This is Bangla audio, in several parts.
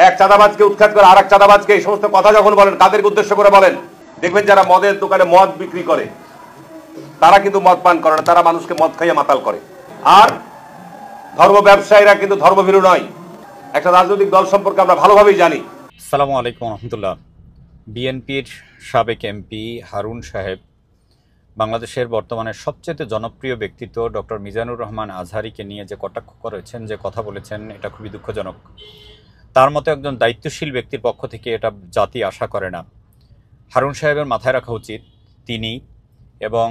এক চাঁদাবাজকে উৎখাত করে আরেক চাঁদাবাজকে এই সমস্ত কথা যখন বলেন, কাদেরকে উদ্দেশ্য করে বলেন? দেখবেন যারা মদের দোকানে মদ বিক্রি করে তারা কিন্তু মদ পান করে না, তারা মানুষকে মদ খাইয়ে মাতাল করে। আর ধর্ম ব্যবসায়ীরা কিন্তু ধর্মভীরু নয়। একটা রাজনৈতিক দল সম্পর্কে আমরা ভালোভাবেই জানি। আসসালামু আলাইকুম রহমতুল্লাহ। বিএনপির সাবেক এমপি হারুন সাহেব বাংলাদেশের বর্তমানে সবচেয়ে জনপ্রিয় ব্যক্তিত্ব ডক্টর মিজানুর রহমান আজহারীকে নিয়ে যে কটাক্ষ করেছেন, যে কথা বলেছেন, এটা খুবই দুঃখজনক। তার মতো একজন দায়িত্বশীল ব্যক্তির পক্ষ থেকে এটা জাতি আশা করে না। হারুন সাহেবের মাথায় রাখা উচিত তিনি এবং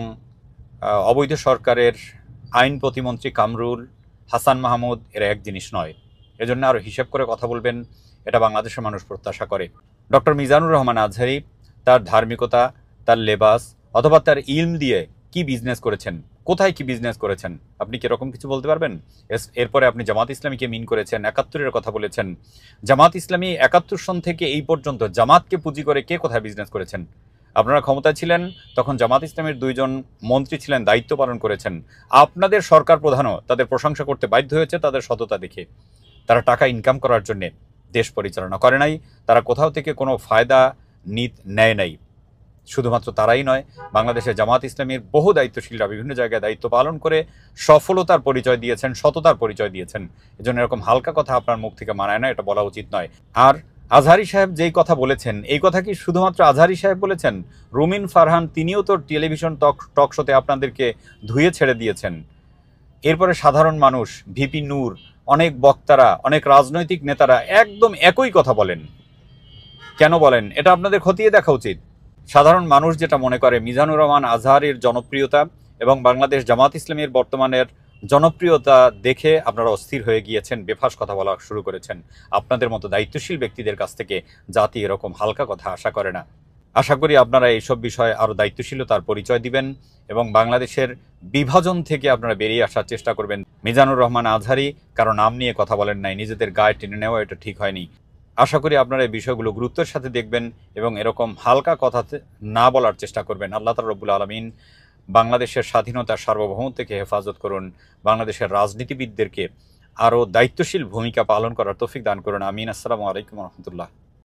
অবৈধ সরকারের আইন প্রতিমন্ত্রী কামরুল হাসান মাহমুদ এরা এক জিনিস নয়। এজন্য আরও হিসেব করে কথা বলবেন, এটা বাংলাদেশের মানুষ প্রত্যাশা করে। ডক্টর মিজানুর রহমান আজহারী তার ধার্মিকতা, তার লেবাস অথবা তার ইলম দিয়ে কি বিজনেস করেছেন, কোথায় কি বিজনেস করেছেন, আপনি কিরকম কিছু বলতে পারবেন? এরপরে আপনি জামাত ইসলামীকে মিন করেছেন, ৭১-এর কথা বলেছেন। জামাত ইসলামী ৭১ সন থেকে এই পর্যন্ত জামাতকে পুঁজি করে কে কোথায় বিজনেস করেছেন? আপনারা ক্ষমতায় ছিলেন, তখন জামাত ইসলামের ২জন মন্ত্রী ছিলেন, দায়িত্ব পালন করেছেন। আপনাদের সরকার প্রধানও তাদের প্রশংসা করতে বাধ্য হয়েছে তাদের সততা দেখে। তারা টাকা ইনকাম করার জন্যে দেশ পরিচালনা করে নাই, তারা কোথাও থেকে কোনো ফায়দা নেয় নাই। শুধুমাত্র তারাই নয়, বাংলাদেশের জামাত ইসলামীর বহু দায়িত্বশীলরা বিভিন্ন জায়গায় দায়িত্ব পালন করে সফলতার পরিচয় দিয়েছেন, সততার পরিচয় দিয়েছেন। এজন্য এরকম হালকা কথা আপনার মুখ থেকে মানায় না, এটা বলা উচিত নয়। আর আজহারী সাহেব যেই কথা বলেছেন, এই কথা কি শুধুমাত্র আজহারী সাহেব বলেছেন? রুমিন ফারহান তিনিও তো টেলিভিশন টক শোতে আপনাদেরকে ধুয়ে ছেড়ে দিয়েছেন। এরপরে সাধারণ মানুষ, ভিপি নূর, অনেক বক্তারা, অনেক রাজনৈতিক নেতারা একদম একই কথা বলেন। কেন বলেন? এটা আপনাদের খতিয়ে দেখা উচিত। সাধারণ মানুষ যেটা মনে করে, মিজানুর রহমান আজহারীর জনপ্রিয়তা এবং বাংলাদেশ জামাত ইসলামীর বর্তমানের জনপ্রিয়তা দেখে আপনারা অস্থির হয়ে গিয়েছেন, বেফাস কথা বলা শুরু করেছেন। আপনাদের মতো দায়িত্বশীল ব্যক্তিদের কাছ থেকে জাতি এরকম হালকা কথা আশা করে না। আশা করি আপনারা এইসব বিষয়ে আরও দায়িত্বশীলতার পরিচয় দিবেন এবং বাংলাদেশের বিভাজন থেকে আপনারা বেরিয়ে আসার চেষ্টা করবেন। মিজানুর রহমান আজহারী কারো নাম নিয়ে কথা বলেন নাই, নিজেদের গায়ে টেনে নেওয়া এটা ঠিক হয়নি। আশা করি আপনারা এই বিষয়গুলো গুরুত্বের সাথে দেখবেন এবং এরকম হালকা কথাতে না বলার চেষ্টা করবেন। আল্লাহ তাআলা রব্বুল আলামিন বাংলাদেশের স্বাধীনতার সার্বভৌমত্ব থেকে হেফাজত করুন, বাংলাদেশের রাজনীতিবিদদেরকে আরও দায়িত্বশীল ভূমিকা পালন করার তৌফিক দান করুন। আমিন। আসসালামু আলাইকুম রহমতুল্লাহ।